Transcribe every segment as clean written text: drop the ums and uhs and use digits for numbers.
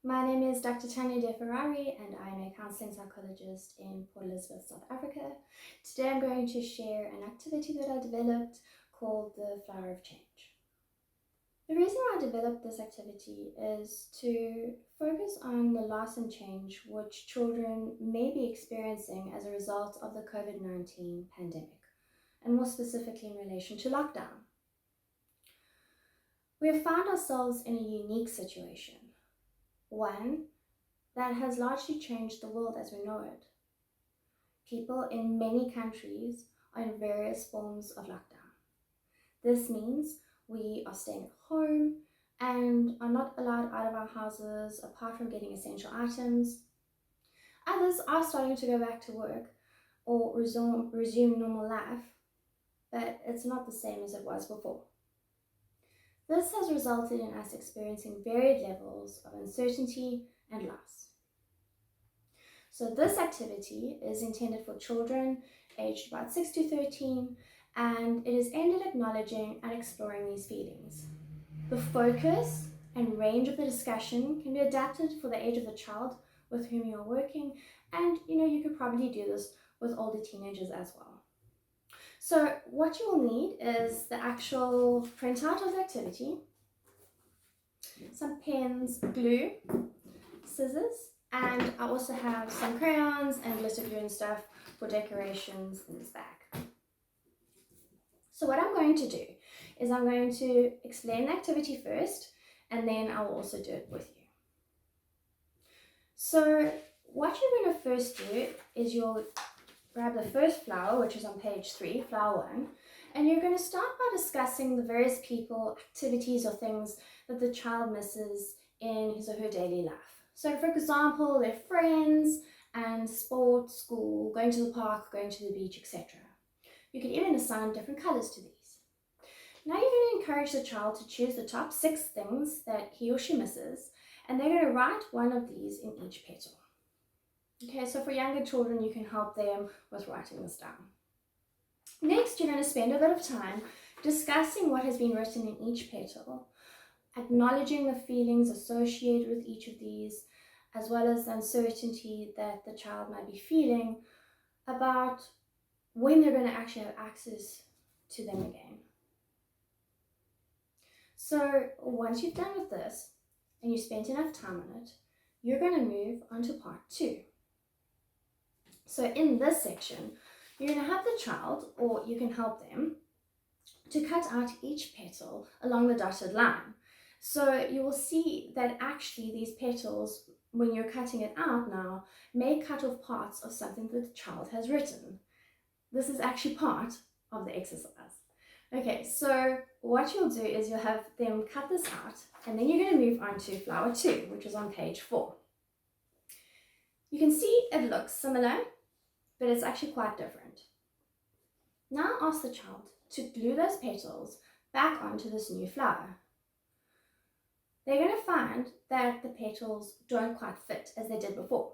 My name is Dr. Tanya De Ferrari and I'm a counseling psychologist in Port Elizabeth, South Africa. Today I'm going to share an activity that I developed called the Flower of Change. The reason why I developed this activity is to focus on the loss and change which children may be experiencing as a result of the Covid-19 pandemic, and more specifically in relation to lockdown. We have found ourselves in a unique situation. One that has largely changed the world as we know it. People in many countries are in various forms of lockdown. This means we are staying at home and are not allowed out of our houses apart from getting essential items. Others are starting to go back to work or resume normal life, but it's not the same as it was before. This has resulted in us experiencing varied levels of uncertainty and loss. So this activity is intended for children aged about 6 to 13, and it is aimed at acknowledging and exploring these feelings. The focus and range of the discussion can be adapted for the age of the child with whom you are working, and you could probably do this with older teenagers as well. So what you will need is the actual printout of the activity, some pens, glue, scissors, and I also have some crayons and glitter glue and stuff for decorations in this bag. So what I'm going to do is I'm going to explain the activity first, and then I will also do it with you. So what you're going to first do is you'll grab the first flower, which is on page 3, flower 1, and you're going to start by discussing the various people, activities, or things that the child misses in his or her daily life. So for example, their friends and sport, school, going to the park, going to the beach, etc. You can even assign different colors to these. Now you're going to encourage the child to choose the top 6 things that he or she misses, and they're going to write one of these in each petal. Okay, so for younger children, you can help them with writing this down. Next, you're going to spend a bit of time discussing what has been written in each petal, acknowledging the feelings associated with each of these, as well as the uncertainty that the child might be feeling about when they're going to actually have access to them again. So once you've done with this, and you spent enough time on it, you're going to move on to part 2. So in this section, you're going to have the child, or you can help them, to cut out each petal along the dotted line. So you will see that actually these petals, when you're cutting it out now, may cut off parts of something that the child has written. This is actually part of the exercise. Okay, so what you'll do is you'll have them cut this out, and then you're going to move on to flower 2, which is on page 4. You can see it looks similar, but it's actually quite different. Now ask the child to glue those petals back onto this new flower. They're going to find that the petals don't quite fit as they did before.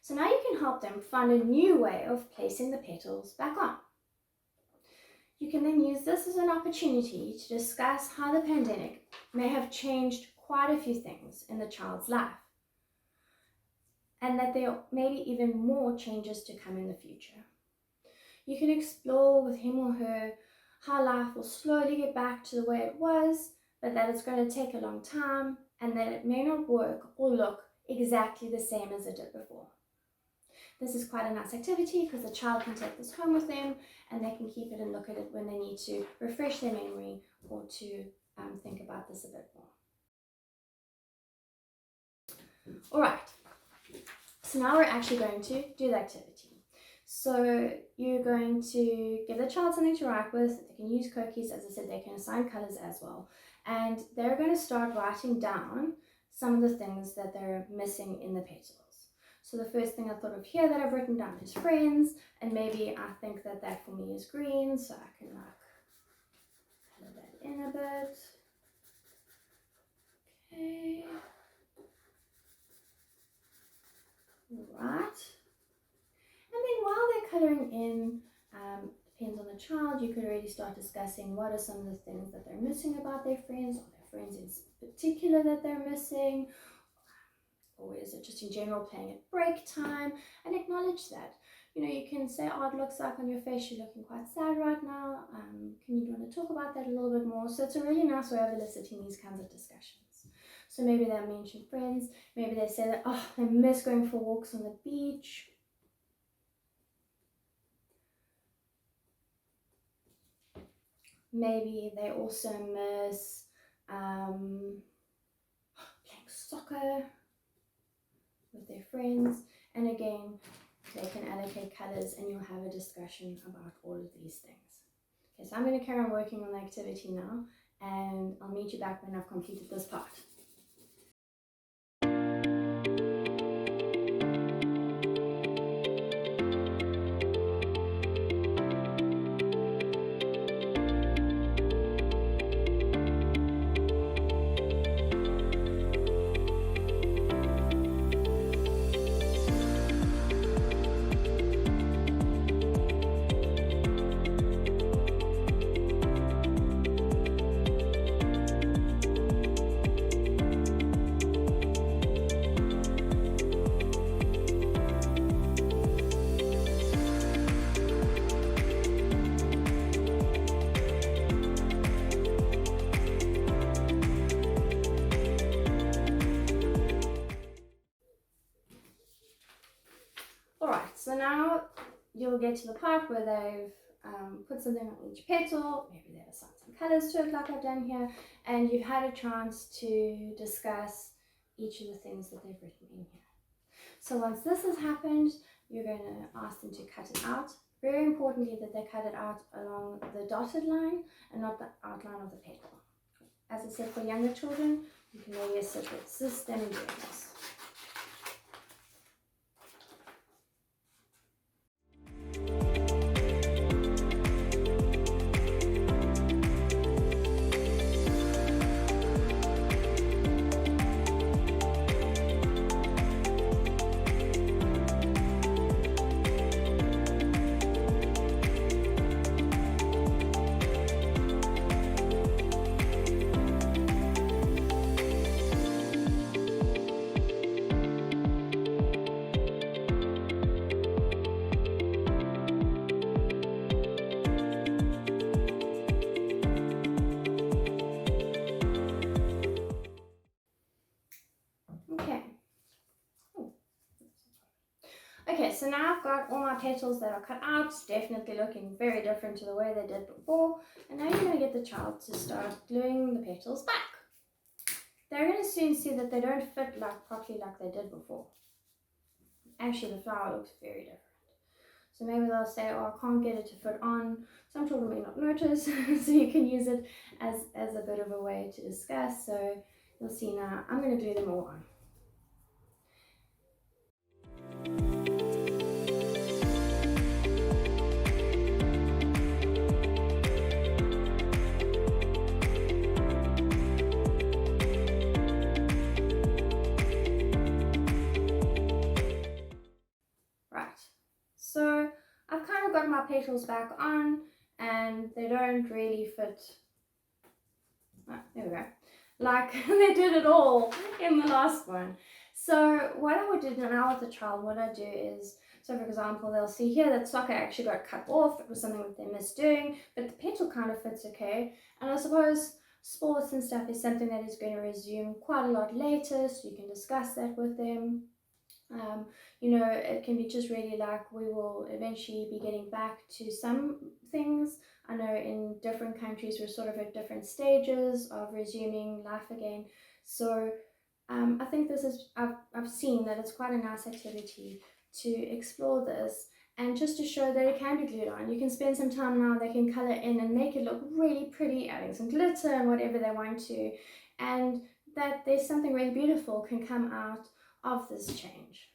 So now you can help them find a new way of placing the petals back on. You can then use this as an opportunity to discuss how the pandemic may have changed quite a few things in the child's life, and that there may be even more changes to come in the future. You can explore with him or her how life will slowly get back to the way it was, but that it's going to take a long time, and that it may not work or look exactly the same as it did before. This is quite a nice activity because the child can take this home with them, and they can keep it and look at it when they need to refresh their memory or to think about this a bit more. All right. So now we're actually going to do the activity. So you're going to give the child something to write with. They can use cookies, as I said, they can assign colors as well. And they're going to start writing down some of the things that they're missing in the petals. So the first thing I thought of here that I've written down is friends, and maybe I think that for me is green, so I can color that in a bit. Okay. Right, and then while they're colouring in, depends on the child, you could already start discussing what are some of the things that they're missing about their friends, or their friends in particular that they're missing. or is it just in general playing at break time? And acknowledge that. You can say, oh, it looks like on your face you're looking quite sad right now. Can you want to talk about that a little bit more? So it's a really nice way of eliciting these kinds of discussions. So maybe they'll mention friends. Maybe they say that, oh, they miss going for walks on the beach. Maybe they also miss playing soccer with their friends. And again, they can allocate colors and you'll have a discussion about all of these things. Okay, so I'm going to carry on working on the activity now, and I'll meet you back when I've completed this part. Alright, so now you'll get to the part where they've put something on each petal, maybe they've assigned some colors to it like I've done here, and you've had a chance to discuss each of the things that they've written in here. So once this has happened, you're going to ask them to cut it out. Very importantly that they cut it out along the dotted line and not the outline of the petal. As I said, for younger children, you can maybe assist them in doing this. Okay, so now I've got all my petals that are cut out, definitely looking very different to the way they did before. And now you're going to get the child to start gluing the petals back. They're going to soon see that they don't fit properly like they did before. Actually, the flower looks very different. So maybe they'll say, oh, I can't get it to fit on. Some children may not notice, so you can use it as a bit of a way to discuss. So you'll see now, I'm going to glue them all on. So I've kind of got my petals back on and they don't really fit, there we go, like they did it all in the last one. So what I would do now with the child, what I do is, so for example, they'll see here that soccer actually got cut off. It was something that they missed doing, but the petal kind of fits okay. And I suppose sports and stuff is something that is going to resume quite a lot later, so you can discuss that with them. It can be just really like we will eventually be getting back to some things. I know in different countries we're sort of at different stages of resuming life again. So I think this is, I've seen that it's quite a nice activity to explore this and just to show that it can be glued on. You can spend some time now, they can color in and make it look really pretty, adding some glitter and whatever they want to, and that there's something really beautiful can come out of this change.